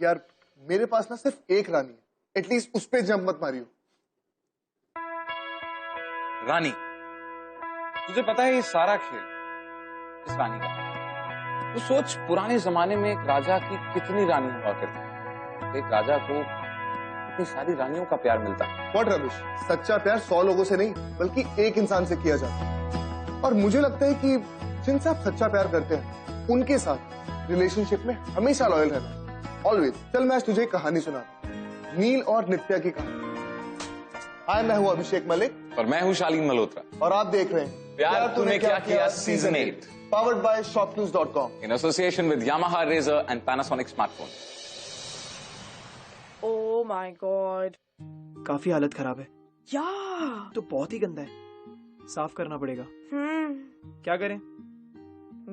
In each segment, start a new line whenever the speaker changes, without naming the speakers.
यार मेरे पास ना सिर्फ एक रानी है, एटलीस्ट उस पे जंप मत मारियो।
रानी, तुझे पता है ये सारा खेल इस रानी का। तू सोच, पुराने जमाने में एक राजा की कितनी रानी हुआ करती, एक राजा को इतनी सारी रानियों का प्यार मिलता।
व्हाट रबिश, सच्चा प्यार 100 लोगों से नहीं बल्कि एक इंसान से किया जाता है। और मुझे लगता है कि जिनसे आप सच्चा प्यार करते हैं उनके साथ रिलेशनशिप में हमेशा लॉयल रहना, ऑलवेज। चल मैं आज तुझे एक कहानी सुनाता हूं, नील और नित्या की कहानी। हाय, मैं हूं अभिषेक मलिक
और मैं हूं शालीन मल्होत्रा
और आप देख रहे हैं
प्यार तूने क्या किया season 8,
powered by shopclues.com
in association with Yamaha Razr and Panasonic smartphone.
Oh my god.
काफी हालत खराब है।
Yeah.
तो बहुत ही गंदा है, साफ करना पड़ेगा। क्या करें?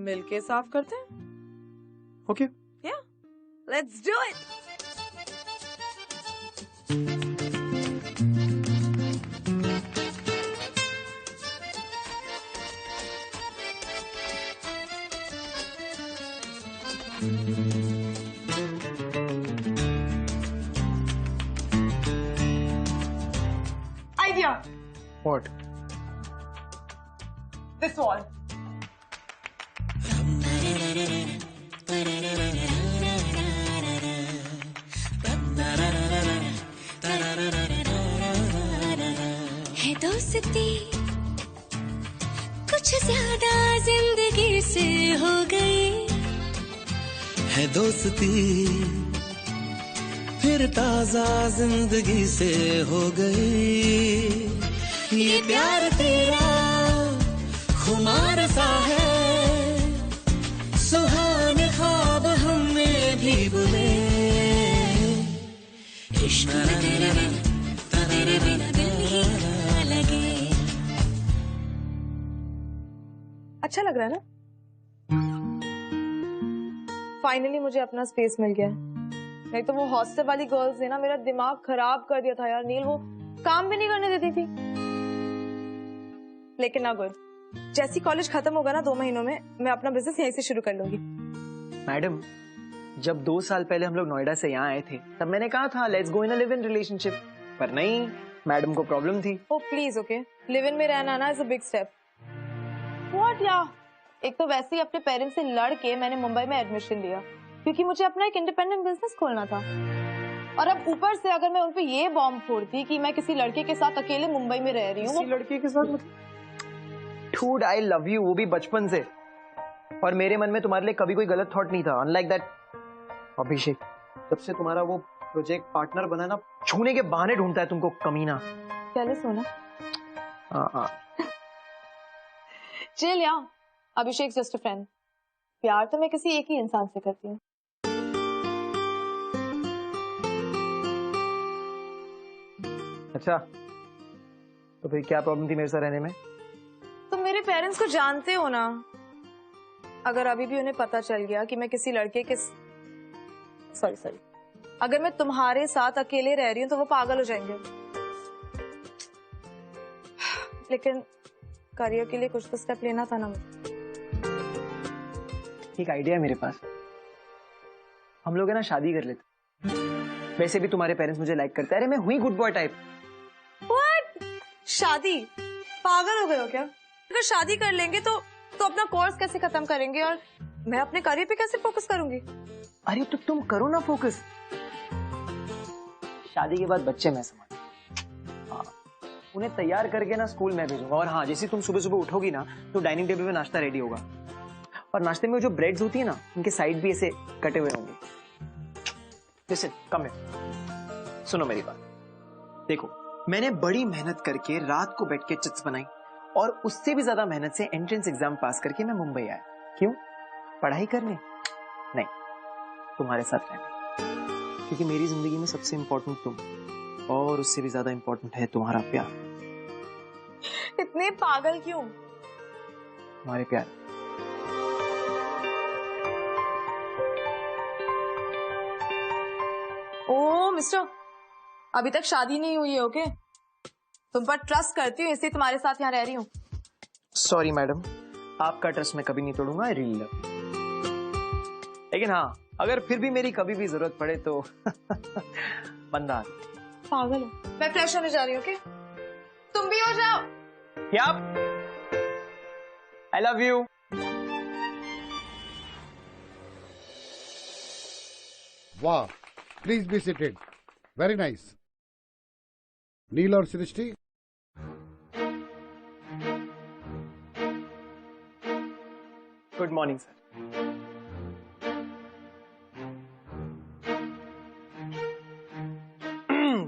मिलके साफ करते हैं?
Okay.
Yeah. Let's do it. Idea.
What?
This wall.
है दोस्ती कुछ ज्यादा जिंदगी से हो गई,
है दोस्ती फिर ताजा जिंदगी से हो गई। ये प्यार तेरा खुमार सा है, सुहाने ख्वाब हमने भी बुने।
इश्क में तेरे बिना दिल ही ना लगे।
अच्छा लग रहा है ना? फाइनली मुझे अपना स्पेस मिल गया। नहीं तो वो हॉस्टल वाली गर्ल्स ने ना मेरा दिमाग खराब कर दिया था यार नील, वो काम भी नहीं करने देती थी। लेकिन ना गुड, जैसी कॉलेज खत्म होगा ना 2 महीनों में, मैं अपना बिजनेस यहीं से शुरू कर लूंगी।
मैडम, जब 2 साल पहले हम लोग नोएडा से यहाँ आए थे तब मैंने कहा था let's go in a live in relationship, पर नहीं, मैडम को प्रॉब्लम थी।
ओ प्लीज, ओके, लिव इन में रहना ना is a big step. What या? एक तो वैसे ही अपने पेरेंट्स से लड़ के मैंने मुंबई में एडमिशन लिया क्योंकि मुझे अपना एक इंडिपेंडेंट बिजनेस खोलना था। और अब ऊपर से अगर मैं उन पे ये बॉम्ब फोड़ती कि मैं किसी लड़के के साथ अकेले मुंबई में रह रही हूँ।
किसी लड़के के साथ? Dude, I love you, वो भी बचपन से, और मेरे मन में तुम्हारे लिए कभी कोई गलत थॉट नहीं था। अनलाइक दैट अभिषेक, जब से तुम्हारा वो प्रोजेक्ट पार्टनर बना ना, छूने के बहाने ढूंढता है तुमको, कमीना।
पहले सोना। चिल या, अभिषेक जस्ट अ फ्रेंड। प्यार तो मैं किसी एक ही इंसान से करती हूँ।
अच्छा, तो फिर क्या प्रॉब्लम थी मेरे साथ रहने में?
तुम मेरे पेरेंट्स को जानते हो ना, अगर अभी भी उन्हें पता चल गया कि मैं किसी लड़के के सॉरी अगर मैं तुम्हारे साथ अकेले रह रही हूँ तो वो पागल हो जाएंगे। लेकिन करियर के लिए कुछ तो स्टेप लेना था ना मुझे।
एक आइडिया है मेरे पास, हम लोग है ना शादी कर लेते। वैसे भी तुम्हारे पेरेंट्स मुझे लाइक करते हैं, अरे मैं हुई गुड बॉय टाइप।
What? शादी? पागल हो गए हो क्या? अगर शादी कर लेंगे तो अपना कोर्स कैसे खत्म करेंगे और मैं अपने करियर पे कैसे फोकस करूंगी?
अरे तो तुम करो ना फोकस, शादी के बाद बच्चे मैं संभाल, हाँ, उन्हें तैयार करके ना स्कूल में भेजूंगा। और हाँ, जैसे तुम सुबह सुबह उठोगी ना तो डाइनिंग टेबल पे नाश्ता रेडी होगा, और नाश्ते में जो ब्रेड्स होती है ना उनके साइड भी ऐसे कटे हुए होंगे। जैसे कम है, सुनो मेरी बात, देखो मैंने बड़ी मेहनत करके रात को बैठ के चिट्स बनाई, और उससे भी ज्यादा मेहनत से एंट्रेंस एग्जाम पास करके मैं मुंबई आया। क्यों? पढ़ाई करने? नहीं, तुम्हारे साथ रहने, क्योंकि मेरी जिंदगी में सबसे इंपॉर्टेंट तुम, और उससे भी ज्यादा इंपॉर्टेंट है तुम्हारा प्यार।
इतने पागल क्यों?
तुम्हारे प्यार।
ओ मिस्टर, अभी तक शादी नहीं हुई है, ओके? तुम पर ट्रस्ट करती हूँ इसलिए तुम्हारे साथ यहाँ रह रही हूँ।
सॉरी मैडम, आपका ट्रस्ट मैं कभी नहीं तोड़ूंगा। आई रियली लव। लेकिन हाँ, अगर फिर भी मेरी कभी भी जरूरत पड़े तो बंदा आ जाए।
पागल हो। मैं फ्रेश होने जा रही हूँ, ओके? तुम भी हो जाओ।
क्या? I love you.
वाह, please be seated. Very nice. Neel और Srishti,
good morning sir.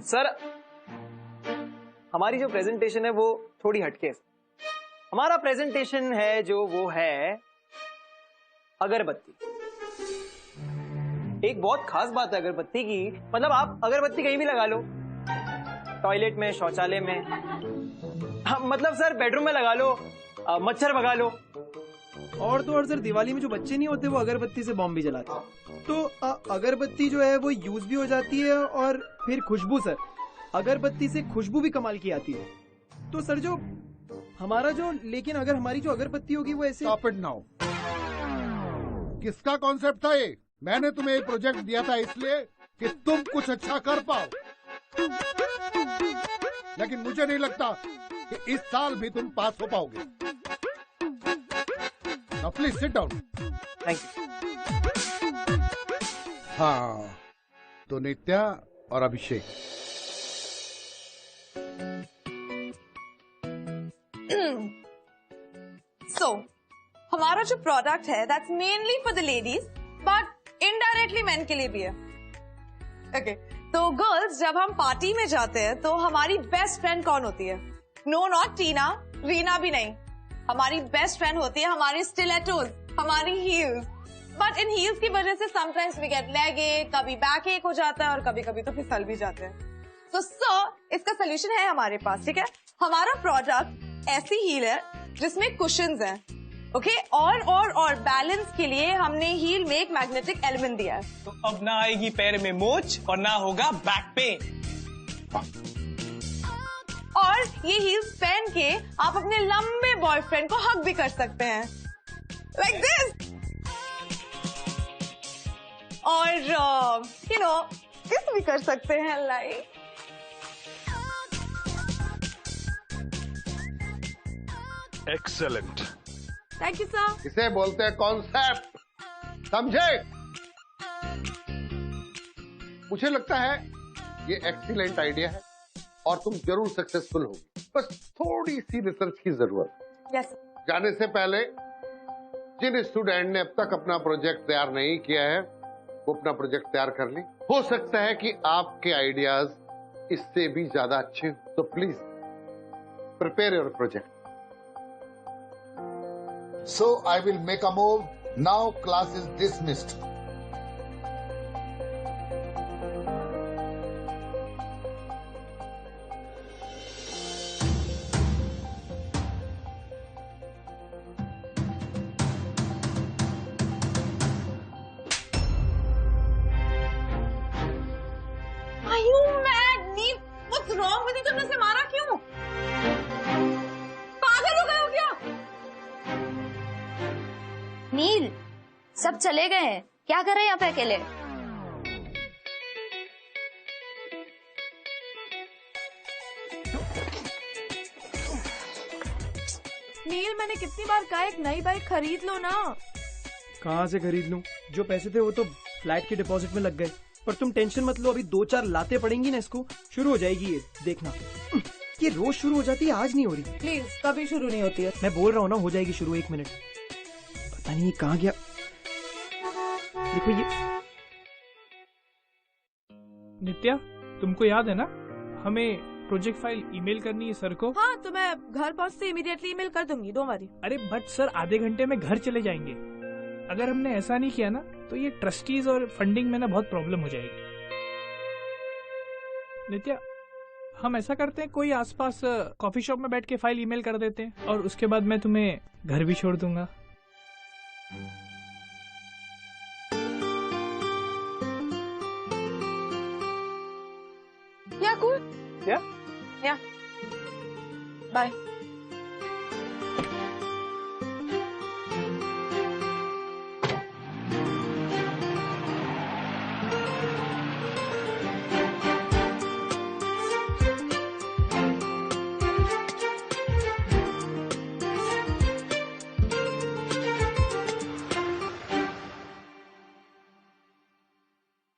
Sir, हमारी जो प्रेजेंटेशन है वो थोड़ी हटके है। हमारा प्रेजेंटेशन है जो वो है अगरबत्ती। एक बहुत खास बात है अगरबत्ती की, मतलब आप अगरबत्ती कहीं भी लगा लो, टॉयलेट में, शौचालय में, हाँ, मतलब सर बेडरूम में लगा लो, मच्छर भगा लो।
और तो और सर, दिवाली में जो बच्चे नहीं होते वो अगरबत्ती से बॉम्ब भी जलाते हैं। तो अगरबत्ती जो है वो यूज भी हो जाती है, और फिर खुशबू सर, अगरबत्ती से खुशबू भी कमाल की आती है। तो सर जो हमारा जो, लेकिन अगर हमारी जो अगरबत्ती होगी वो ऐसे।
Stop it now. किसका कॉन्सेप्ट था ये? मैंने तुम्हें एक प्रोजेक्ट दिया था इसलिए कि तुम कुछ अच्छा कर पाओ, लेकिन मुझे नहीं लगता कि इस साल भी तुम पास हो पाओगे। Now please sit down.
Thank you.
हाँ, तो नित्या और अभिषेक,
So, हमारा जो प्रोडक्ट है that's mainly for the ladies, but indirectly main के लिए भी है। ओके, तो गर्ल्स जब हम पार्टी में जाते हैं तो हमारी बेस्ट फ्रेंड कौन होती है? नो, नॉट टीना, रीना भी नहीं। हमारी बेस्ट फ्रेंड होती है हमारी स्टिलेटोज, हमारी हील्स। बट इन हील्स की वजह से समटाइम्स वी गेट लेग एक, कभी बैक एक हो जाता है और कभी कभी तो फिसल भी जाते हैं। तो इसका सोल्यूशन है हमारे पास, ठीक है? हमारा प्रोडक्ट ऐसी हील है जिसमें कुशन्स हैं, ओके? और बैलेंस के लिए हमने हील में एक मैग्नेटिक एलिमेंट दिया है।
तो अब ना आएगी पैर में मोच और ना होगा बैक पेन।
और ये हील्स पहन के आप अपने लंबे बॉयफ्रेंड को हग भी कर सकते हैं, लाइक दिस। और यू नो किस भी कर सकते हैं, like.
Excellent.
Thank you sir.
इसे बोलते हैं कॉन्सेप्ट, समझे? मुझे लगता है ये एक्सीलेंट आइडिया है और तुम जरूर सक्सेसफुल होगी। बस थोड़ी सी रिसर्च की जरूरत।
यस।
जाने से पहले जिन स्टूडेंट ने अब तक अपना प्रोजेक्ट तैयार नहीं किया है वो अपना प्रोजेक्ट तैयार कर ले। हो सकता है कि आपके आइडियाज इससे भी ज्यादा अच्छे हो, तो please prepare your project.
So I will make a move. Now class is dismissed.
Are you mad, Neil? What's wrong with you? तुमने उसे मारा क्यों? पागल हो गए हो क्या?
नील, सब चले गए हैं, क्या कर रहे हैं यहाँ पे अकेले?
नील, मैंने कितनी बार कहा एक नई बाइक खरीद लो ना।
कहाँ से खरीद लूं? जो पैसे थे वो तो फ्लैट के डिपॉजिट में लग गए। पर तुम टेंशन मत लो, अभी 2-4 लाते पड़ेंगी ना, इसको शुरू हो जाएगी ये, देखना। ये रोज शुरू हो जाती है, आज नहीं हो रही।
प्लीज, कभी शुरू नहीं होती है।
मैं बोल रहा हूँ ना, हो जाएगी शुरू। 1 मिनट, पता नहीं ये कहाँ गया। देखो ये।
नित्या, तुमको याद है ना, हमें प्रोजेक्ट फाइल ईमेल करनी है सर को।
हाँ, तो मैं घर पहुँचते इमीडिएटली ईमेल कर दूंगी, डोंट वरी।
अरे बट सर आधे घंटे में घर चले जाएंगे। अगर हमने ऐसा नहीं किया ना तो ये ट्रस्टीज और फंडिंग में ना बहुत प्रॉब्लम हो जाएगी। नित्या, हम ऐसा करते हैं, कोई आसपास कॉफी शॉप में बैठ के फाइल ईमेल कर देते हैं और उसके बाद मैं तुम्हें घर भी छोड़ दूंगा।
Yeah, cool.
Yeah?
Yeah. Bye.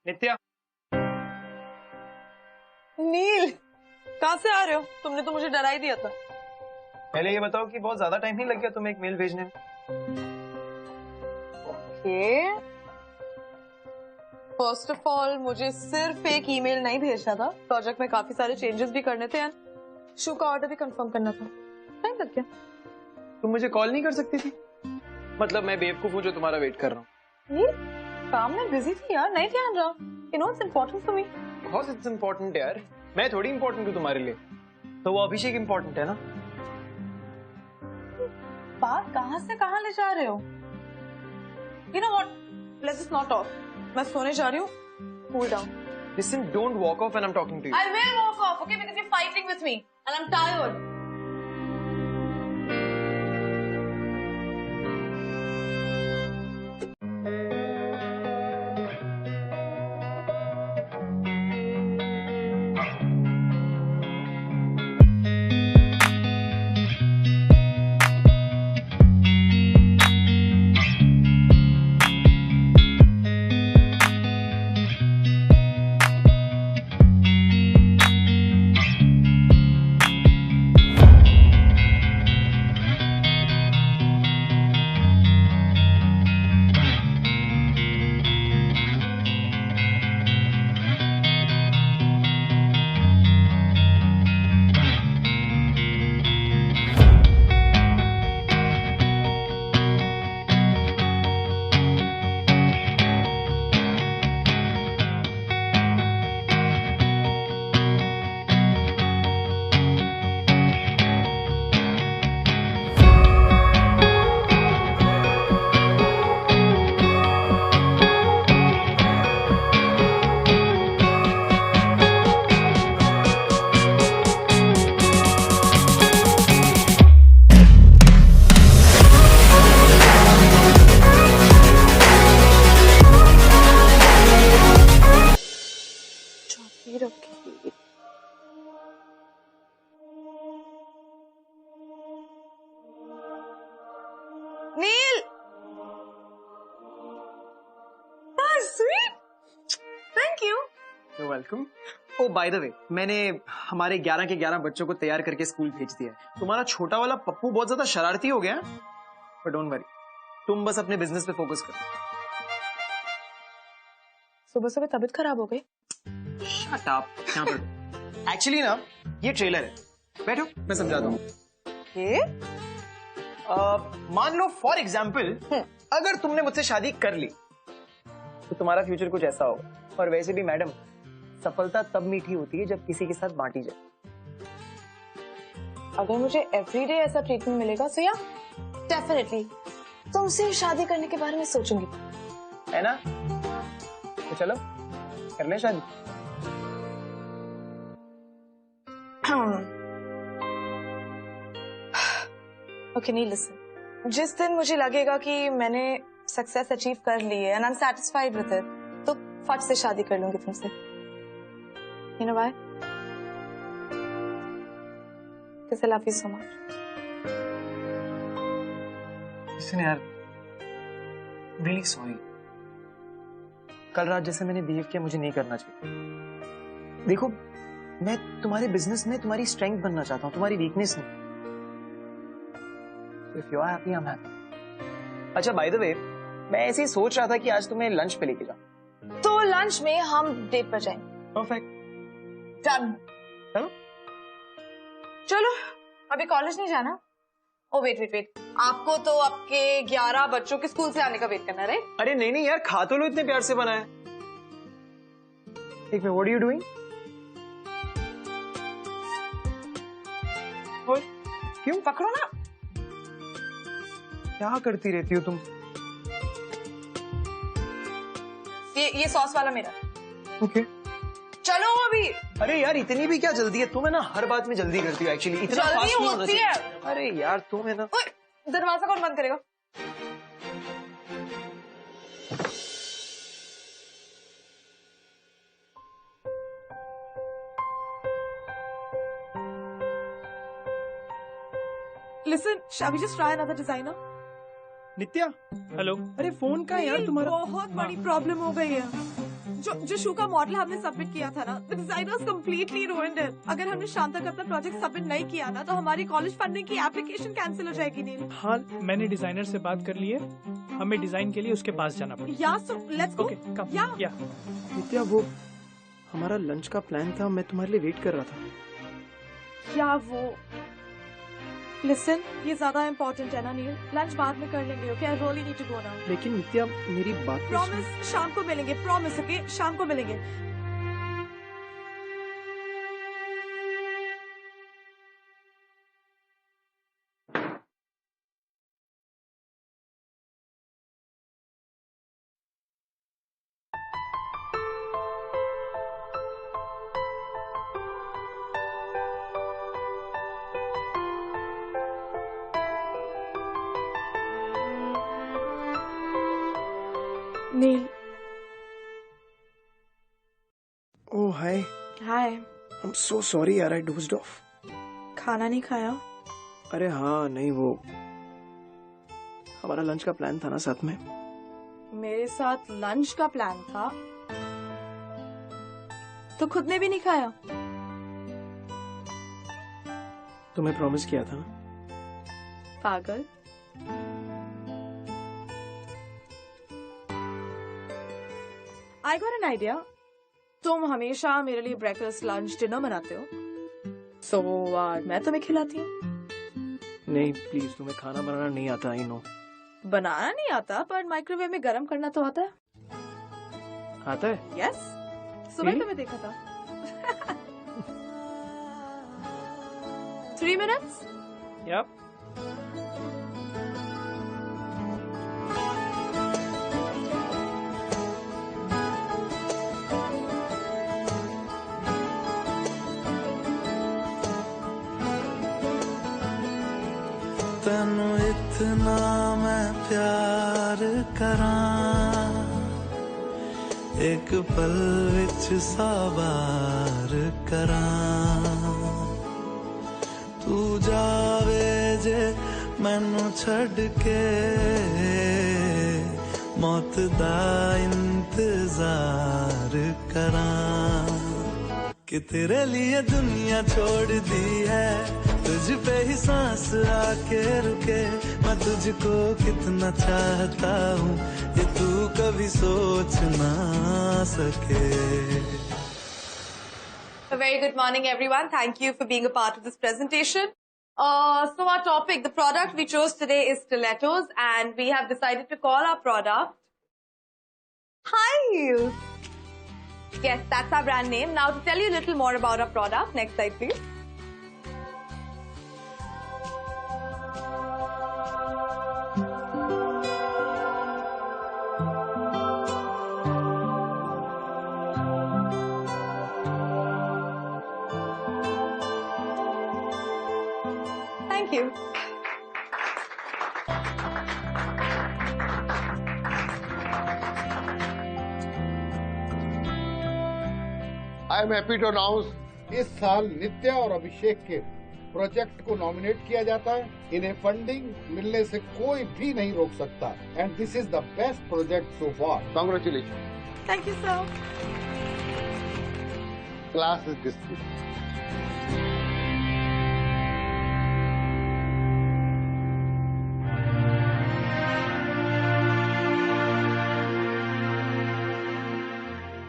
नित्या,
नील, कहाँ से आ रहे हो? तुमने तो मुझे डरा ही दिया था।
पहले ये बताओ कि बहुत ज्यादा टाइम नहीं लग गया तुम्हें एक मेल भेजने में?
फर्स्ट ऑफ ऑल, मुझे सिर्फ एक ईमेल नहीं भेजना था, प्रोजेक्ट में काफी सारे चेंजेस भी करने थे एंड शो का ऑर्डर भी कंफर्म करना था। टाइम लग गया।
तुम मुझे कॉल नहीं कर सकती थी? मतलब मैं बेवकूफ हूँ जो तुम्हारा वेट कर रहा हूँ?
ये काम में बिजी थी यार, नहीं ध्यान रहा। You know it's important for me.
Because it's important यार, मैं थोड़ी इम्पोर्टेंट हूँ तुम्हारे लिए, तो वो अभिषेक इम्पोर्टेंट है ना?
बात कहाँ से कहाँ ले जा रहे हो? You know what? Let's just not talk. मैं सोने जा रही हूँ. Cool down.
Listen, don't walk off when I'm talking to you.
I will walk off, okay? Because you're fighting with me, and I'm tired. Nil, sweet. Thank you.
You're welcome. Oh, by the way, मैंने हमारे 11 के 11 बच्चों को तैयार करके school भेज दिया है। तुम्हारा छोटा वाला पप्पू बहुत ज्यादा शरारती हो गया, पर डोंट वरी, तुम बस अपने बिजनेस पे फोकस करो।
सुबह सुबह तबीयत खराब हो गई।
Shut up. यहाँ पर एक्चुअली ना ये ट्रेलर है, बैठो मैं समझाता हूँ। मान लो फॉर एग्जाम्पल अगर तुमने मुझसे शादी कर ली तो तुम्हारा फ्यूचर कुछ ऐसा होगा। और वैसे भी मैडम, सफलता तब मीठी होती है जब किसी के साथ बांटी जाए।
अगर मुझे एवरीडे ऐसा ट्रीटमेंट मिलेगा तो या डेफिनेटली तुमसे शादी करने के बारे में सोचूंगी,
है ना? तो चलो कर ले शादी।
ओके नील, लिसन, जिस दिन मुझे लगेगा कि मैंने सक्सेस अचीव कर ली है and I am satisfied with it, तो फट से शादी कर लूंगी तुमसे। You know why? Because I love you so much.
Listen यार, really sorry. कल रात जैसे मैंने बिहेव किया मुझे नहीं करना चाहिए। देखो, मैं तुम्हारे बिजनेस में तुम्हारी स्ट्रेंथ बनना चाहता हूँ, तुम्हारी वीकनेस नहीं। If you are happy, I'm happy. अच्छा, by the way, मैं ऐसे ही सोच रहा था कि आज तुम्हें लंच पे लेके जाऊं।
तो लंच में हम डेट पर जाएंगे।
परफेक्ट।
डन।
चलो।
चलो, अभी कॉलेज नहीं जाना। ओ वेट, आपको तो आपके 11 बच्चों के स्कूल से आने का वेट करना है, राइट?
अरे नहीं यार, खा तो लो, इतने प्यार से बना है। एक minute, what are you doing? क्यों?
पकड़ो ना।
क्या करती रहती हो तुम?
ये सॉस वाला मेरा।
ओके।
चलो अभी।
अरे यार, इतनी भी क्या जल्दी है? तुम है ना हर बात में जल्दी करती हो एक्चुअली। इतना
जल्दी
फास्ट नहीं होना
होती
चाहिए।
है।
अरे यार, तुम है ना।
दरवाजा कौन बंद करेगा? Listen, shall we just try another designer?
Nitya,
hello.
अरे फोन का यार तुम्हारा
बहुत बड़ी प्रॉब्लम हो गई है। जो शू का मॉडल हमने सबमिट किया था ना, the designers completely ruined it. अगर हमने शाम तक अपना प्रोजेक्ट सबमिट नहीं किया ना, तो हमारी कॉलेज फंडिंग की एप्लीकेशन कैंसिल हो जाएगी नील।
हाँ, मैंने डिजाइनर से बात कर ली है, हमें डिजाइन के लिए उसके पास जाना पड़ेगा।
या सो लेट्स गो।
या
नित्या, वो हमारा लंच का प्लान था, मैं तुम्हारे लिए वेट कर रहा था।
क्या वो? लिसन, ये ज्यादा इम्पोर्टेंट है ना नील, लंच बाद में कर लेंगे, okay? I really need to go now.
लेकिन नित्या, मेरी बात तो सुन।
प्रॉमिस, शाम को मिलेंगे, प्रॉमिस, ओके? शाम को मिलेंगे। नील।
ओह हाय।
हाय।
आई एम सो सॉरी यार, आई डोज्ड ऑफ।
खाना नहीं खाया?
अरे हाँ, नहीं, वो हमारा लंच का प्लान था ना साथ में।
मेरे साथ लंच का प्लान था तो खुद ने भी नहीं खाया?
तुम्हें प्रॉमिस किया था ना।
पागल। I got an idea. तुम हमेशा मेरे लिए ब्रेकफास्ट, लंच, डिनर बनाते हो, सो मैं तुम्हें खिलाती हूँ।
नहीं प्लीज, तुम्हें खाना बनाना नहीं आता, आई नो।
बनाना नहीं आता, पर माइक्रोवेव में गर्म करना तो आता है।
आता है?
यस, सुबह तुम्हें देखा था। 3 minutes?
Yep.
तैनू इतना मैं प्यार करां, एक पल विच साबार करां, तू जावे जे मैनू छड़ के, मौत दा इंतजार करां, कि तेरे लिए दुनिया छोड़ दी है, तुझ पे ही सांस आके रुके, मैं तुझको कितना चाहता हूँ, ये तू कभी सोच ना सके।
A very good morning, everyone. Thank you for being a part of this presentation. So our topic, the product we chose today is stilettos, and we have decided to call our product High Heels. Yes, that's our brand name. Now to tell you a little more about our product, next slide please. Thank you.
I am happy to announce,
इस साल नित्या और अभिषेक के project को nominate किया जाता है। इन्हें funding मिलने से कोई भी नहीं रोक सकता, and this is the best project so far.
Congratulation.
Thank you, sir.
Class is dismissed.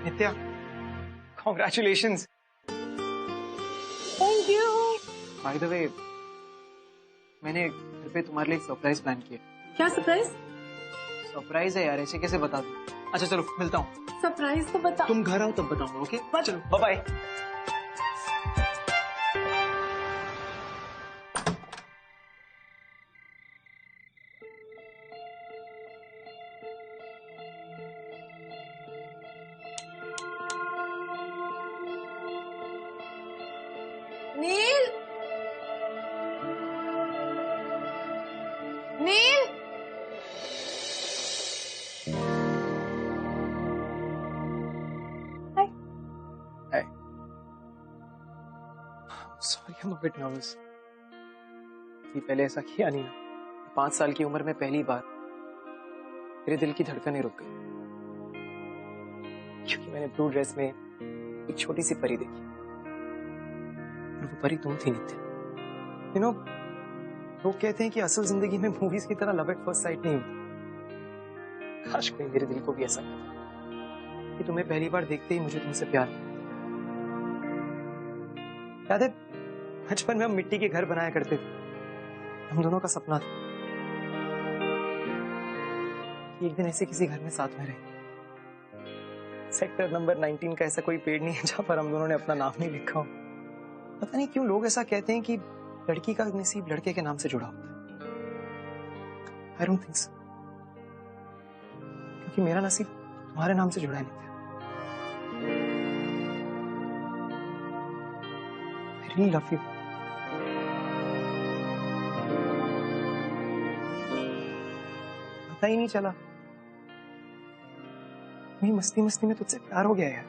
Nitya, congratulations.
Thank you.
By the way, मैंने घर पे तुम्हारे लिए एक सरप्राइज प्लान किया।
क्या सरप्राइज?
सरप्राइज है यार, ऐसे कैसे बता दूं? अच्छा चलो, मिलता हूँ।
सरप्राइज तो बता।
तुम घर आओ तब बताऊंगा, ओके? चलो, bye bye.
Neel, Neel, hi.
Hey. Sorry, I'm a bit nervous. ये पहले ऐसा किया नहीं ना। 5 साल की उम्र में पहली बार मेरे दिल की धड़कनें रुक गई। क्योंकि मैंने ब्लू ड्रेस में एक छोटी सी परी देखी और वो परी तुम थी नित्या। यू नो, लोग कहते हैं कि असल जिंदगी में मूवीज की तरह लव एट फर्स्ट साइट नहीं होती। काश कोई मेरे दिल को भी ऐसा कहता कि तुम्हें पहली बार देखते ही मुझे तुमसे प्यार। याद है बचपन में हम मिट्टी के घर बनाया करते थे, हम दोनों का सपना था कि एक दिन ऐसे किसी घर में साथ में रहे। सेक्टर नंबर 19 का ऐसा कोई पेड़ नहीं है जहां पर हम दोनों ने अपना नाम नहीं लिखा हो। पता नहीं क्यों लोग ऐसा कहते हैं कि लड़की का नसीब लड़के के नाम से जुड़ा होता है। आई डोंट थिंक सो, क्योंकि मेरा नसीब तुम्हारे नाम से जुड़ा नहीं था। I really love you. पता ही नहीं चला, मेरी मस्ती मस्ती में तुझसे प्यार हो गया यार।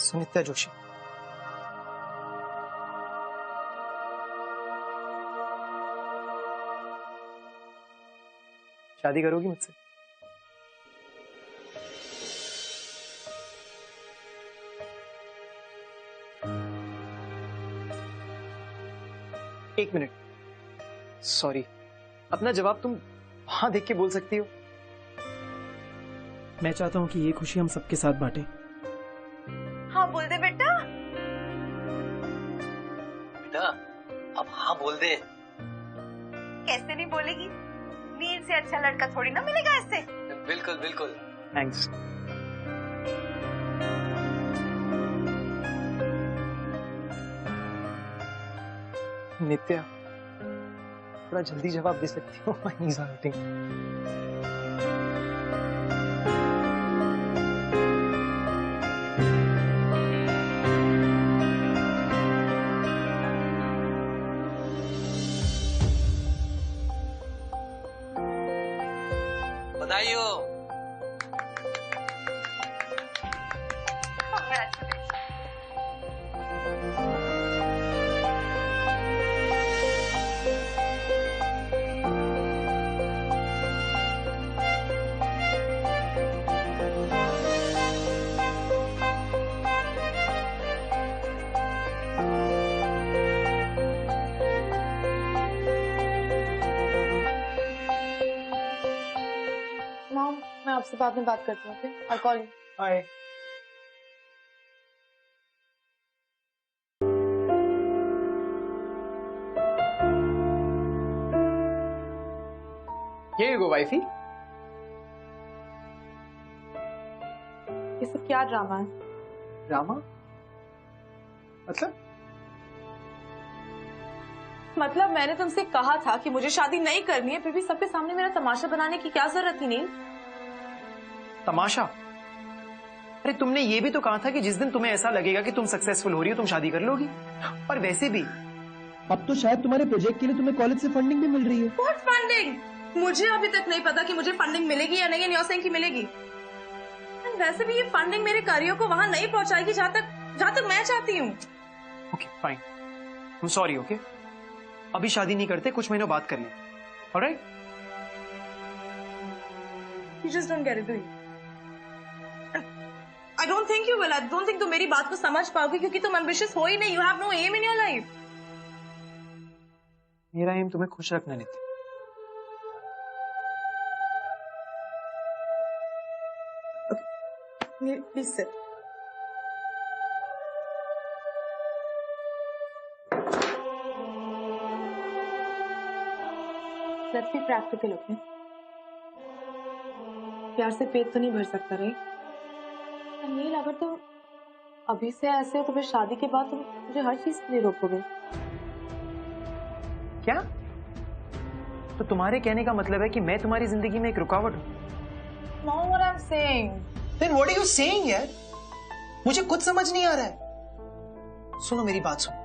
सुनित्या जोशी। शादी करोगी मुझसे? एक मिनट, सॉरी, अपना जवाब तुम वहां देख के बोल सकती हो।
मैं चाहता हूँ कि ये खुशी हम सबके साथ बांटें।
हाँ बोल दे बेटा।
बेटा अब हाँ बोल दे।
कैसे नहीं बोलेगी? नील से अच्छा लड़का थोड़ी ना मिलेगा ऐसे।
बिल्कुल बिल्कुल, थैंक्स। नित्या थोड़ा जल्दी जवाब दे सकती हो? My knees are hurting.
बधाई हो।
मॉम, मैं आपसे बाद में बात करती हूँ। Okay, I call you.
Hi. Here you go, wifey.
ये सब क्या ड्रामा है?
ड्रामा?
मतलब मैंने तुमसे कहा था कि मुझे शादी नहीं करनी है, फिर भी सबके सामने मेरा तमाशा बनाने की क्या जरूरत थी नील?
तमाशा? अरे तुमने ये भी तो कहा था कि जिस दिन तुम्हें ऐसा लगेगा कि तुम सक्सेसफुल हो रही हो तुम शादी कर लोगी। और वैसे भी
अब तो शायद तुम्हारे प्रोजेक्ट के लिए तुम्हें कॉलेज से फंडिंग भी मिल रही है।
What funding? मुझे अभी तक नहीं पता कि मुझे फंडिंग मिलेगी या नहीं, एंड you're saying कि मिलेगी। And वैसे भी ये फंडिंग मेरे करियर को वहां नहीं पहुंचाएगी जहां तक मैं चाहती हूँ।
Okay fine, I am sorry. Okay, अभी शादी नहीं करते, कुछ महीनों बात कर लें। Alright?
You just don't get it, do you? I don't think you will. I don't think तुम मेरी बात को समझ पाओगे क्योंकि तुम ambitious हो ही नहीं. You have no aim in your life.
मेरा एम तुम्हें खुश रखना नित्य।
Please sit. Let's be practical, okay? प्यार से पेट तो नहीं भर सकता, राइट? नील, अगर तुम अभी से ऐसे हो तो फिर शादी के बाद तुम मुझे हर चीज के लिए रोकोगे।
क्या? तो तुम्हारे कहने का मतलब है कि मैं तुम्हारी जिंदगी में एक रुकावट हूँ?
No, what I'm saying.
Then what are you saying यार? मुझे कुछ समझ नहीं आ रहा है। सुनो मेरी बात सुनो,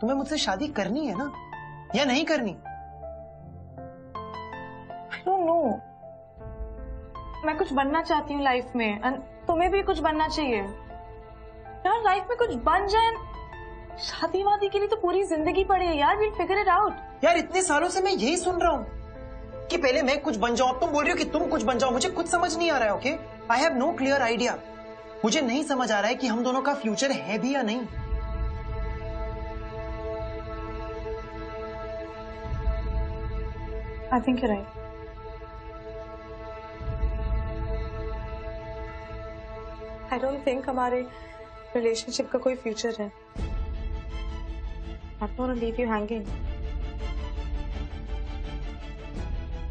तुम्हें मुझसे शादी करनी है ना या नहीं करनी?
I don't know. मैं कुछ बनना चाहती हूँ लाइफ में, और तुम्हें भी कुछ बनना चाहिए यार। लाइफ में कुछ बन जाए, शादी वादी के लिए तो पूरी जिंदगी पड़ी है यार। We'll figure it out.
यार इतने सालों से मैं यही सुन रहा हूँ, कि पहले मैं कुछ बन जाऊं, अब तुम बोल रही हो कि तुम कुछ बन जाओ। मुझे कुछ समझ नहीं आ रहा है। Okay, I have no clear idea. मुझे नहीं समझ आ रहा है कि हम दोनों का फ्यूचर है भी या नहीं।
I think you're right. I don't think हमारे रिलेशनशिप का कोई फ्यूचर है. I don't want to leave you hanging.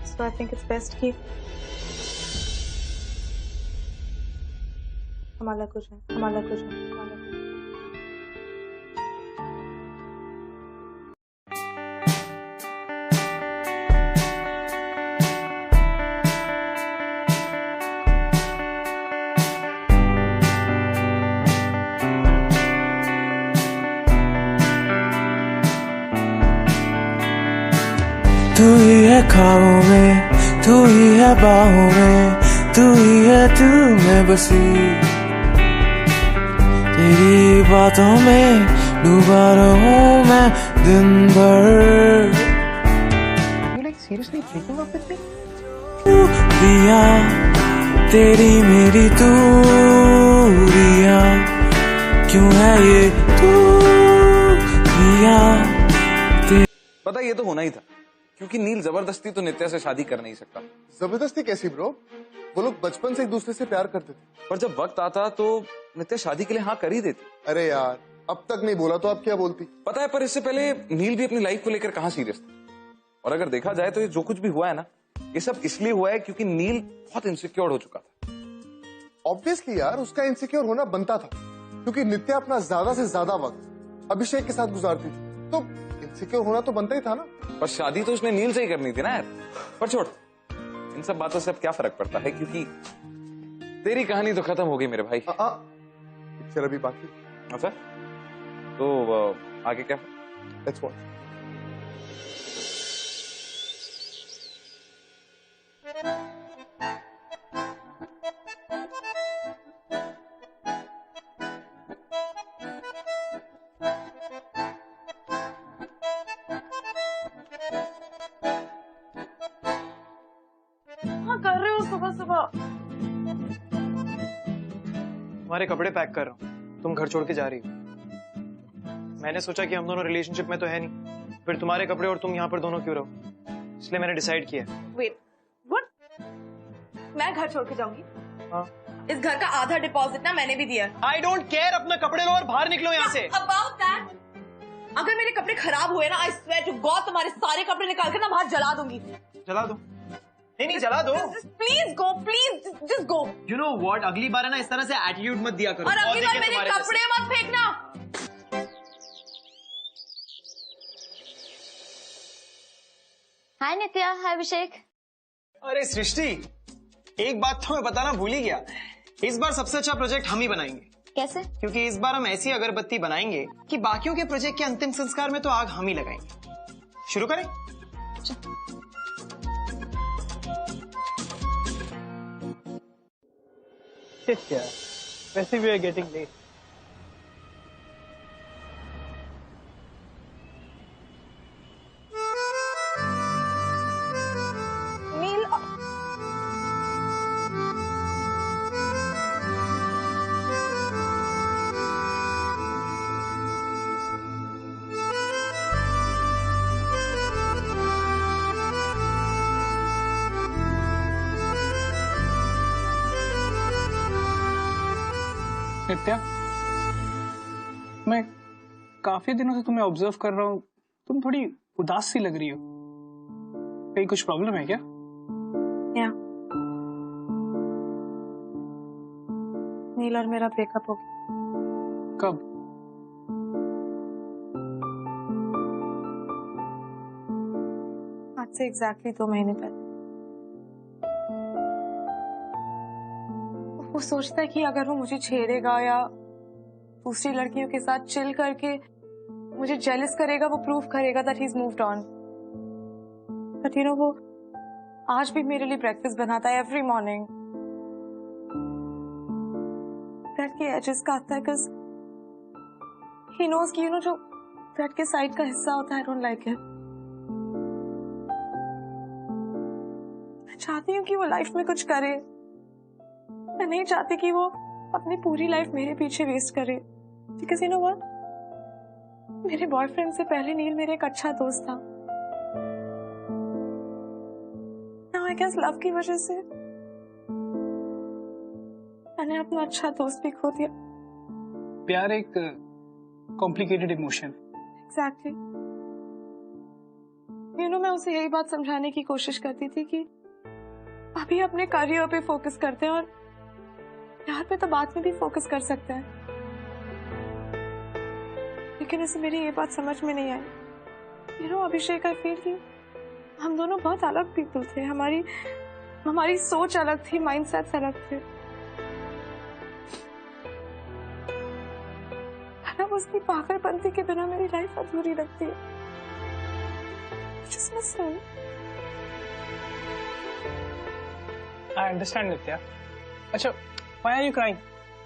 So I think it's best कि हम अलग हो जाएं, हम अलग हो जाएं, हम अलग हो जाएं.
तू ही है ख्वाबों में, तू ही है बाहों में, तू ही है दिल में बसी। तेरी बातों में डूबा रहूं मैं दिन भर।
Seriously breaking up with me?
दिया तेरी मेरी दूरियां, क्यों है ये दूरियां?
पता ये तो होना ही था, क्योंकि नील जबरदस्ती तो नित्या से शादी कर नहीं सकता।
जबरदस्ती कैसी ब्रो? वो लोग बचपन से एक दूसरे से प्यार करते थे।
पर जब वक्त आता तो नित्या शादी के लिए हाँ कर ही देती।
अरे यार, अब तक नहीं बोला तो अब क्या बोलती?
पता है, पर इससे पहले नील भी अपनी लाइफ को लेकर कहाँ सीरियस था। और अगर देखा जाए तो ये जो कुछ भी हुआ है ना, ये सब इसलिए हुआ है क्योंकि नील बहुत इनसिक्योर हो चुका था।
ऑब्वियसली यार, उसका इनसिक्योर होना बनता था, क्योंकि नित्या अपना ज्यादा से ज्यादा वक्त अभिषेक के साथ गुजारती थी, तो इनसिक्योर होना तो बनता ही था ना।
पर शादी तो उसने नील से ही करनी थी ना यार। पर छोड़, इन सब बातों से अब क्या फर्क पड़ता है, क्योंकि तेरी कहानी तो खत्म हो गई मेरे भाई।
पिक्चर अभी बाकी।
अच्छा, तो आगे क्या?
Let's watch.
हाँ कर रहे हो सुबह सुबह।
तुम्हारे कपड़े पैक कर रहा हूँ, तुम घर छोड़ के जा रही हो। मैंने सोचा कि हम दोनों रिलेशनशिप में तो है नहीं, फिर तुम्हारे कपड़े और तुम यहाँ पर दोनों क्यों रहो, इसलिए मैंने डिसाइड किया।
Wait, what? मैं घर छोड़ के जाऊंगी?
हाँ।
इस घर का आधा डिपॉजिट ना मैंने भी दिया।
आई डोंट केयर, अपना कपड़े लो और बाहर निकलो यहाँ से।
अबाउट दैट, अगर मेरे कपड़े खराब हुए ना, आई स्वेयर टू गॉड तुम्हारे सारे कपड़े निकाल कर ना बाहर जला दूंगी।
जला दो? नहीं जला दो।
Please go, please just go.
You know what, अगली बार है ना इस तरह से एटीट्यूड मत दिया करो।
और अगली बार मेरे कपड़े मत फेंकना।
हाय नित्या, हाय अभिषेक।
अरे सृष्टि, एक बात तो मैं बताना भूल ही गया, इस बार सबसे अच्छा प्रोजेक्ट हम ही बनाएंगे।
कैसे?
क्योंकि इस बार हम ऐसी अगरबत्ती बनाएंगे कि बाकियों के प्रोजेक्ट के अंतिम संस्कार में तो आग हम ही लगाएंगे। शुरू करें?
वैसे वी आर गेटिंग लेट।
नील,
नित्या, मैं काफी दिनों से तुम्हें ऑब्जर्व कर रहा हूँ, तुम थोड़ी उदास सी लग रही हो। कहीं कुछ प्रॉब्लम है क्या?
या नील और मेरा ब्रेकअप हो गया।
कब?
आज से एग्जैक्टली 2 महीने पहले। वो सोचता है कि अगर वो मुझे छेड़ेगा या दूसरी लड़कियों के साथ चिल करके मुझे जेलस करेगा, वो प्रूव करेगा that he is moved on. But you know, वो आज भी मेरे लिए ब्रेकफास्ट बनाता है एवरी मॉर्निंग। ब्रेड के एजेस काटता है बिकॉज ही नोज कि यू नो जो ब्रेड के साइड का हिस्सा होता है, आई डोंट लाइक इट। मैं चाहती हूँ कि वो लाइफ में कुछ करे। मैं नहीं चाहती कि वो अपनी पूरी लाइफ मेरे पीछे वेस्ट करे। बिकॉज़ यू नो व्हाट, मेरे बॉयफ्रेंड से पहले नील मेरा एक अच्छा दोस्त था। नाउ आई गेस लव की वजह से मैंने अपना अच्छा दोस्त भी खो दिया।
प्यार एक complicated emotion.
Exactly. You know, मैं उसे यही बात समझाने की कोशिश करती थी कि अभी अपने करियर पे फोकस करते हैं और प्यार पे तो बाद में भी फोकस कर सकते हैं। लेकिन उसे मेरी ये बात समझ में नहीं आई। You know Abhishek, I feel कि हम दोनों बहुत अलग पीपल थे। हमारी सोच अलग थी, माइंडसेट्स अलग थे। अब उसकी पागलपंती के बिना मेरी लाइफ अधूरी लगती है। Just miss him.
I understand, Nitya. अच्छा, why are you crying?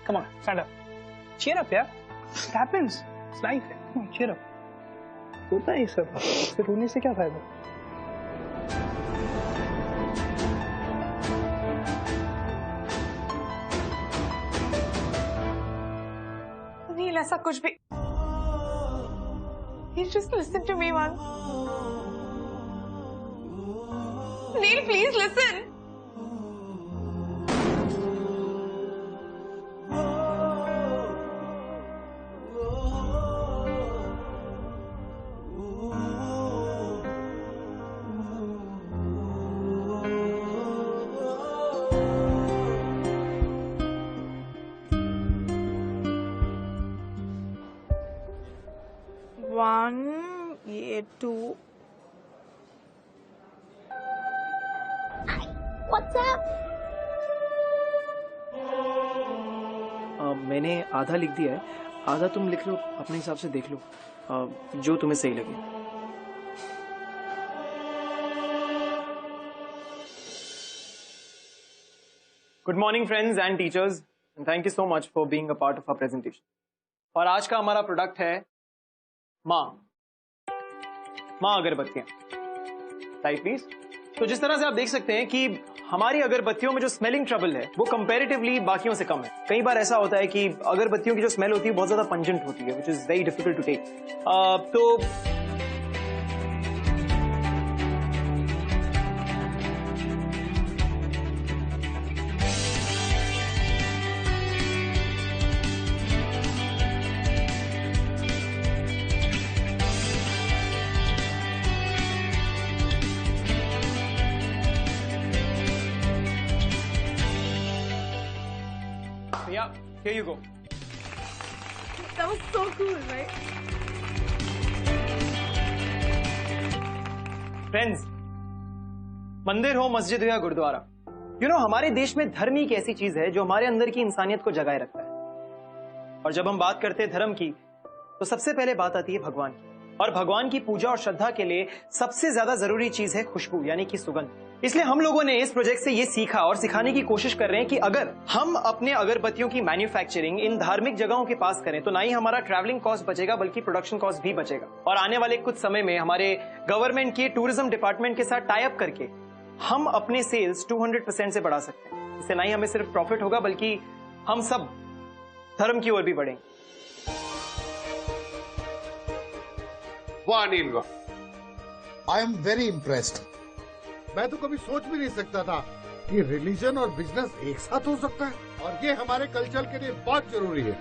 Come on, stand up. Cheer up, यार. It happens. It's life. Come on, cheer up. होता है ये सब। फिर रोने से क्या फायदा?
नील, ऐसा कुछ भी। Please just listen to me once. Neil, please listen. One, ये two.
What's up?
मैंने आधा लिख दिया है, आधा तुम लिख लो, अपने हिसाब से देख लो जो तुम्हें सही लगे। Good morning friends and teachers, and thank you so much for being a part of our presentation. और आज का हमारा प्रोडक्ट है माँ अगरबत्तियां। Type please. तो जिस तरह से आप देख सकते हैं कि हमारी अगरबत्तियों में जो स्मेलिंग ट्रबल है वो कंपैरेटिवली बाकियों से कम है। कई बार ऐसा होता है कि अगरबत्तियों की जो स्मेल होती है बहुत ज्यादा पंजेंट होती है, which is very difficult to take. तो yeah, here you go.
That was so cool, right?
Friends, मंदिर हो, मस्जिद हो या गुरुद्वारा, यू नो हमारे देश में धर्म ही एक ऐसी चीज है जो हमारे अंदर की इंसानियत को जगाए रखता है। और जब हम बात करते हैं धर्म की, तो सबसे पहले बात आती है भगवान की। और भगवान की पूजा और श्रद्धा के लिए सबसे ज्यादा जरूरी चीज है खुशबू, यानी कि सुगंध। इसलिए हम लोगों ने इस प्रोजेक्ट से ये सीखा और सिखाने की कोशिश कर रहे हैं कि अगर हम अपने अगरबत्तियों की मैन्युफैक्चरिंग इन धार्मिक जगहों के पास करें तो ना ही हमारा ट्रैवलिंग कॉस्ट बचेगा बल्कि प्रोडक्शन कॉस्ट भी बचेगा। और आने वाले कुछ समय में हमारे गवर्नमेंट के टूरिज्म डिपार्टमेंट के साथ टाई अप करके हम अपने सेल्स 200% से बढ़ा सकते हैं। इससे ना ही हमें सिर्फ प्रॉफिट होगा बल्कि हम सब धर्म की ओर भी बढ़ेंगे।
वाह अनिल वाह,
आई एम वेरी इम्प्रेस्ड। मैं तो कभी सोच भी नहीं सकता था कि रिलीजन और बिजनेस एक साथ हो सकता है, और ये हमारे कल्चर के लिए बहुत जरूरी है।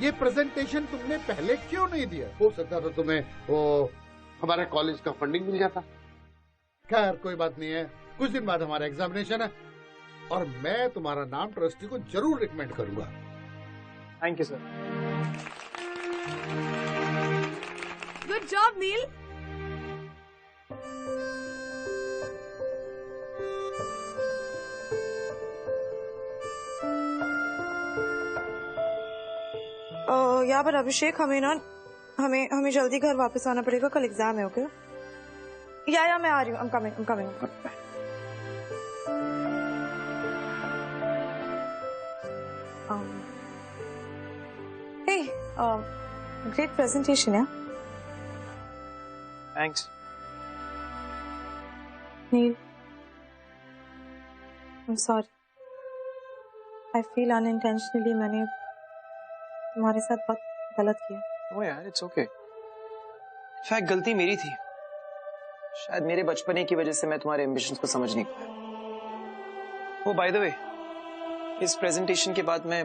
ये प्रेजेंटेशन तुमने पहले क्यों नहीं दिया?
हो सकता था तुम्हें वो हमारे कॉलेज का फंडिंग मिल जाता।
खैर कोई बात नहीं है, कुछ दिन बाद हमारा एग्जामिनेशन है और मैं तुम्हारा नाम ट्रस्टी को जरूर रिकमेंड करूंगा।
Thank you sir.
Good job Neel. यहाँ पर अभिषेक, हमें जल्दी घर वापस आना पड़ेगा, कल एग्जाम है। ओके या मैं आ रही हूँ। I'm coming. Hey, great presentation, yeah.
Thanks.
Neil, I'm sorry. I feel unintentionally मैंने तुम्हारे साथ बहुत गलत किया।
ओ यार, इट्स ओके। इनफैक्ट गलती मेरी थी। शायद मेरे बचपने की वजह से मैं तुम्हारे एम्बिशंस को समझ नहीं पाया। ओ बाय द वे, इस प्रेजेंटेशन के बाद मैं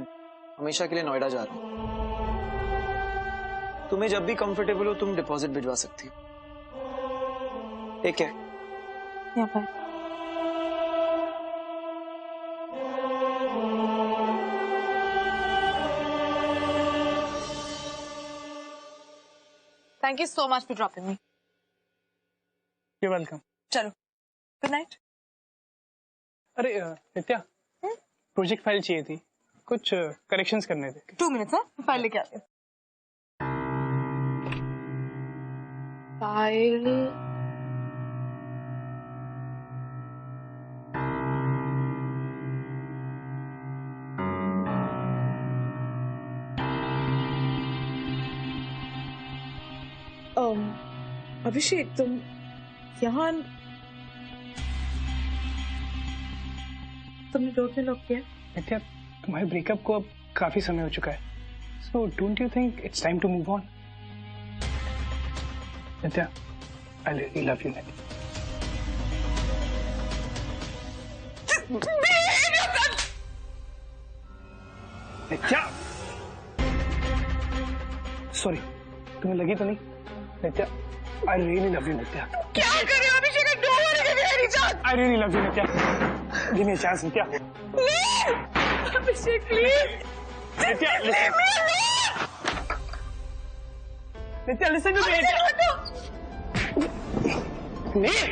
हमेशा के लिए नोएडा जा रहा हूँ। तुम्हें जब भी कंफर्टेबल हो तुम डिपॉजिट भिजवा सकती हो। Take care.
या bye. Thank you so much for dropping me.
You're welcome.
चलो, good night.
अरे नित्या, प्रोजेक्ट फाइल चाहिए थी, कुछ करेक्शंस करने थे।
2 minutes है, फाइल लेके आती हूँ। फाइल अभिषेक, तुम यहाँ तुमने डोर में लॉक किया?
नित्या, तुम्हारे ब्रेकअप को अब काफी समय हो चुका है, so don't you think it's time to move on? Nitya, I really love you. Nitya, sorry, तुम्हें लगी तो नहीं? नित्या, I really love you, नित्या।
क्या कर रहे हो अभिषेक? I don't want to give you any chance.
I really love you, Nitya. Give me a chance, Nitya.
Abhishek, please.
Nitya, listen. Nitya, listen to me. नहीं।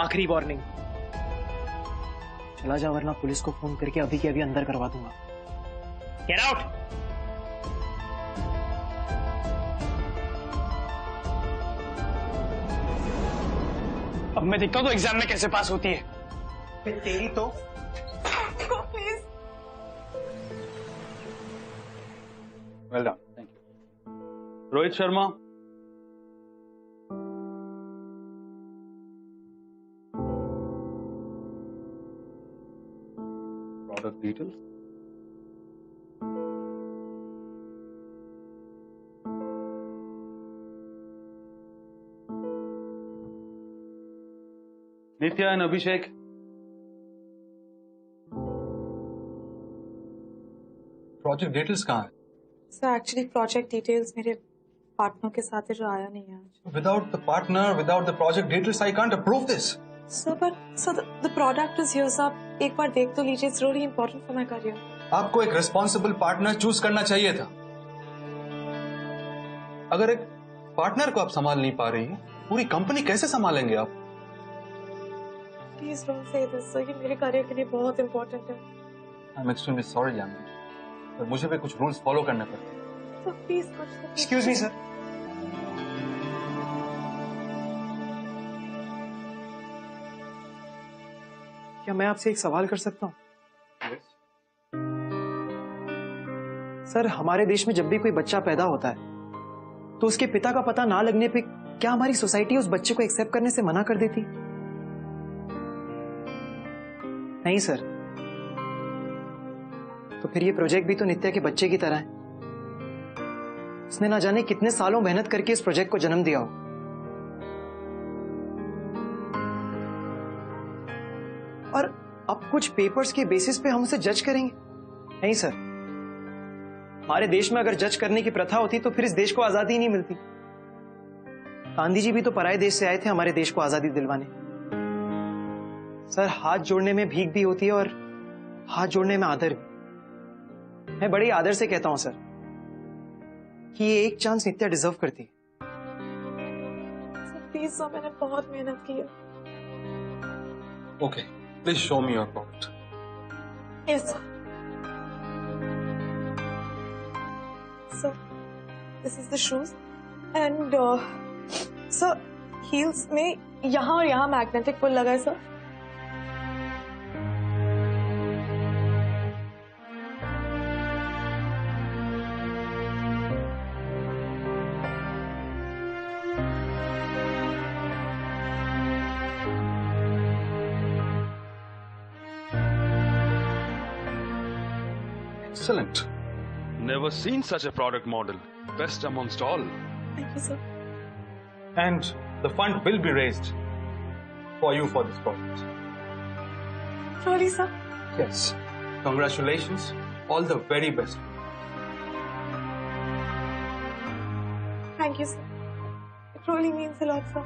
आखिरी वार्निंग, चला जा वरना police को फोन करके अभी के अभी अंदर करवा दूंगा।
Get out. अब मैं देखता हूँ तो एग्जाम में कैसे पास होती है।
तेरी तो
please.
Well done, thank you. Rohit Sharma, product details. Nitya and Abhishek, project details कहाँ है?
सर एक्चुअली प्रोजेक्ट डिटेल्स मेरे पार्टनर के साथ है जो आया नहीं है आज।
Without the partner, without the project details, I can't approve this.
Sir the product is here. आप एक बार देख तो लीजिए, it's really important for my career.
आपको एक रिस्पॉन्सिबल पार्टनर चूज करना चाहिए था। अगर एक पार्टनर को आप संभाल नहीं पा रही हैं, पूरी कंपनी कैसे संभालेंगे आप?
Please don't say this sir, ये मेरे करियर के लिए बहुत इंपॉर्टेंट है।
I am extremely sorry Janvi, पर मुझे भी कुछ रूल्स फॉलो करने पड़ते हैं।
सर प्लीज कुछ तो।
एक्सक्यूज मी सर, क्या मैं आपसे एक सवाल कर सकता हूँ? सर, हमारे देश में जब भी कोई बच्चा पैदा होता है तो उसके पिता का पता ना लगने पे क्या हमारी सोसाइटी उस बच्चे को एक्सेप्ट करने से मना कर देती? नहीं सर। तो फिर ये प्रोजेक्ट भी तो नित्या के बच्चे की तरह है। उसने ना जाने कितने सालों मेहनत करके इस प्रोजेक्ट को जन्म दिया हो। और अब कुछ पेपर्स के बेसिस पे हम उसे जज करेंगे? नहीं सर। हमारे देश में अगर जज करने की प्रथा होती तो फिर इस देश को आजादी ही नहीं मिलती। गांधी जी भी तो पराये देश से आए थे हमारे देश को आजादी दिलवाने। सर, हाथ जोड़ने में भीख भी होती है और हाथ जोड़ने में आदर भी। मैं बड़े आदर से कहता हूं सर कि ये एक चांस नित्या डिजर्व करती है।
प्लीज सर, मैंने बहुत मेहनत की है।
Okay, please show me your product.
Yes sir. Sir, this is the shoes and sir heels में यहाँ और यहाँ मैग्नेटिक पुल लगा है sir.
Excellent.
Never seen such a product model. Best amongst all.
Thank you, sir.
And the fund will be raised for you for this project.
Really, sir?
Yes. Congratulations. All the very best.
Thank you, sir. It really means a lot, sir.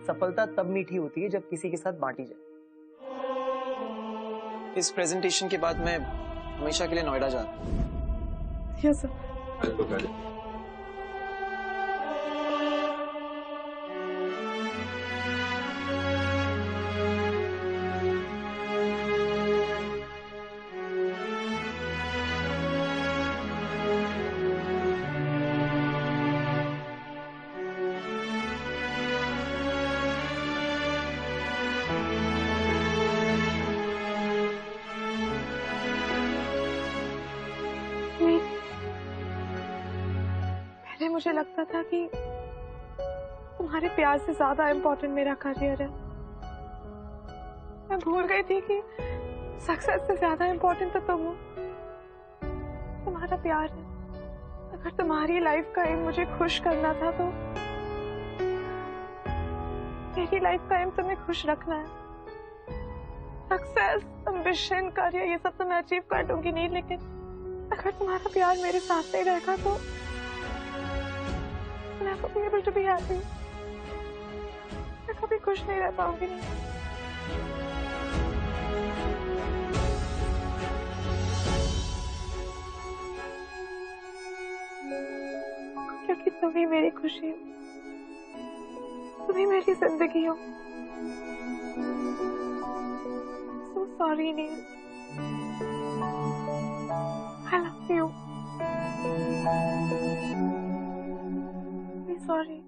सफलता तब मीठी होती है जब किसी के साथ बांटी जाए। इस प्रेजेंटेशन के बाद मैं हमेशा के लिए नोएडा जा रहा हूँ।
Yes, sir. पहले मुझे लगता था कि तुम्हारे प्यार से ज्यादा इम्पोर्टेंट मेरा करियर है। मैं भूल गई थी कि सक्सेस से ज्यादा इम्पोर्टेंट तो तुम हो, तुम्हारा प्यार है। अगर तुम्हारी लाइफ का एम मुझे खुश करना था तो मेरी लाइफ का एम तुम्हें खुश रखना है। सक्सेस, एम्बिशन, करियर ये सब तो मैं अचीव कर दूंगी नहीं, लेकिन अगर तुम्हारा प्यार मेरे साथ नहीं रहेगा तो never be able to be happy. मैं कभी खुश नहीं रह पाऊंगी। क्योंकि तुम ही मेरी खुशी हो, तुम ही मेरी जिंदगी हो। So sorry, Neil. I love you. Sorry.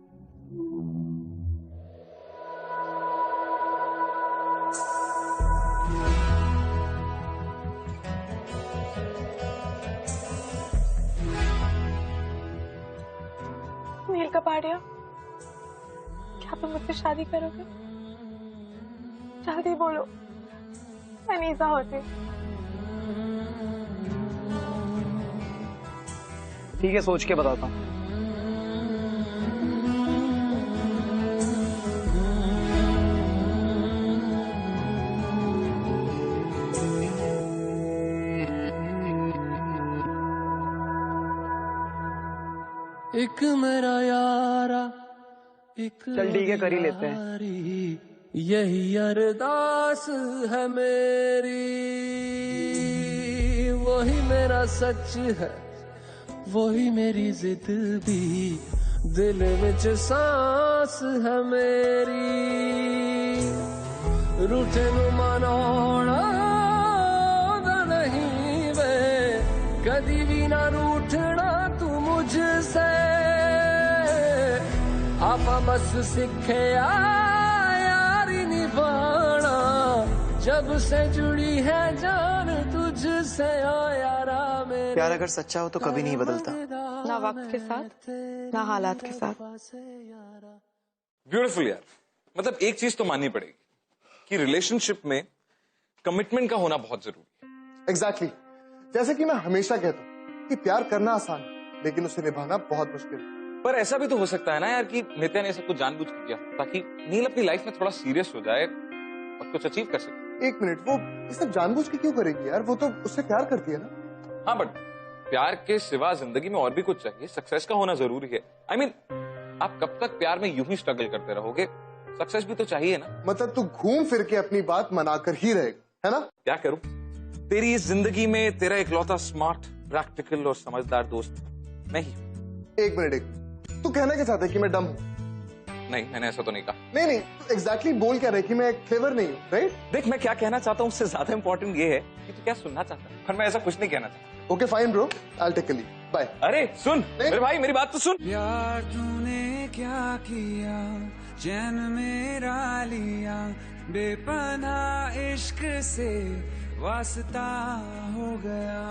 नील कपाड़िया, क्या तुम मुझसे शादी करोगे? जल्दी बोलो, मैं नीसा होती।
ठीक है, सोच के बताता हूँ।
एक मेरा यारा, एक
चल ठीक है, कर ही लेते हैं।
यही अरदास है मेरी, वही मेरा सच है, वही मेरी जिद भी, दिल विच सांस है मेरी। रूठे नु मनाना नहीं वे, कदी भी ना रूठना तू मुझसे। आपा बस सीखे यारी निभाना, जब से जुड़ी है जान तुझसे ओ यारा मेरे।
प्यार अगर सच्चा हो तो कभी नहीं बदलता,
ना वक्त के साथ ना हालात के साथ।
ब्यूटीफुल यार। मतलब एक चीज तो माननी पड़ेगी कि रिलेशनशिप में कमिटमेंट का होना बहुत जरूरी है।
एग्जैक्टली। जैसे कि मैं हमेशा कहता हूँ कि प्यार करना आसान है, लेकिन उसे निभाना बहुत मुश्किल है।
पर ऐसा भी तो हो सकता है ना यार कि नित्या ने सब कुछ जानबूझ के किया ताकि नील अपनी लाइफ में थोड़ा सीरियस हो जाए और कुछ अचीव कर सके।
एक मिनट, वो ये सब जानबूझ के क्यों करेगी यार? वो तो उससे प्यार करती है ना।
हाँ, बट प्यार के सिवा जिंदगी में और भी कुछ चाहिए। सक्सेस का होना जरूरी है। I mean, आप कब तक प्यार में यूं ही स्ट्रगल करते रहोगे? सक्सेस भी तो चाहिए ना।
मतलब तू घूम फिर के अपनी बात मनाकर ही रहेगा, है ना?
क्या करूं? तेरी इस जिंदगी में तेरा इकलौता स्मार्ट, प्रैक्टिकल और समझदार दोस्त मैं ही।
एक मिनट, तू कहना क्या चाहता है कि मैं डम हूँ?
नहीं, मैंने ऐसा तो नहीं कहा।
नहीं, एग्जैक्टली बोल क्या रहे कि मैं क्लेवर नहीं हूँ, राइट?
देख, मैं क्या कहना चाहता हूँ उससे ज्यादा इंपॉर्टेंट ये है कि तू क्या सुनना चाहता है। पर मैं ऐसा कुछ नहीं कहना चाहता।
Okay fine bro, I will take a leave, bye.
अरे सुन मेरे भाई, मेरी बात तो सुन।
प्यार तूने क्या किया, चैन मेरा लिया, बेपनाह इश्क से वास्ता हो गया।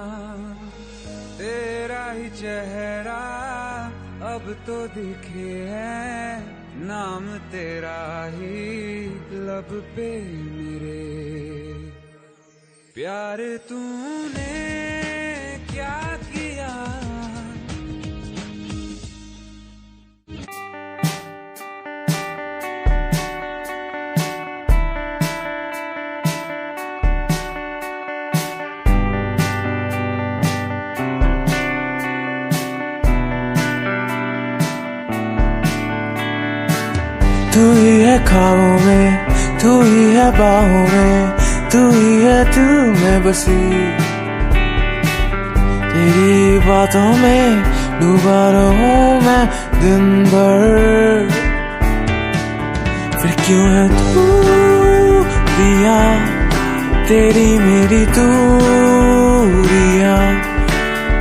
तेरा ही चेहरा अब तो दिखे है, नाम तेरा ही लब पे मेरे, प्यार तूने क्या किया।
तू ही है ख्वाबों में, तू ही है बाहों में, तू ही है दिल में बसी। तेरी बातों में डूबा रहूं मैं दिन भर। फिर क्यों है दूरियां तेरी मेरी दूरियां,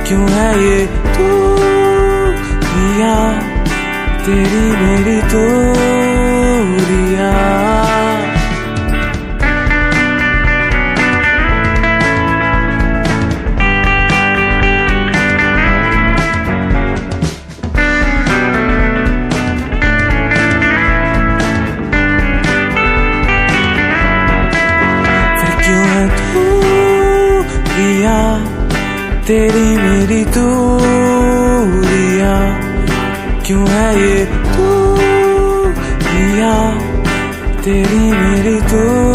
क्यों है ये दूरियां तेरी मेरी दूरियां। फिर क्यों है दूरियां तेरी मेरी दूरियां, क्यों है ये दूरियां तेरी मेरी दूरियां।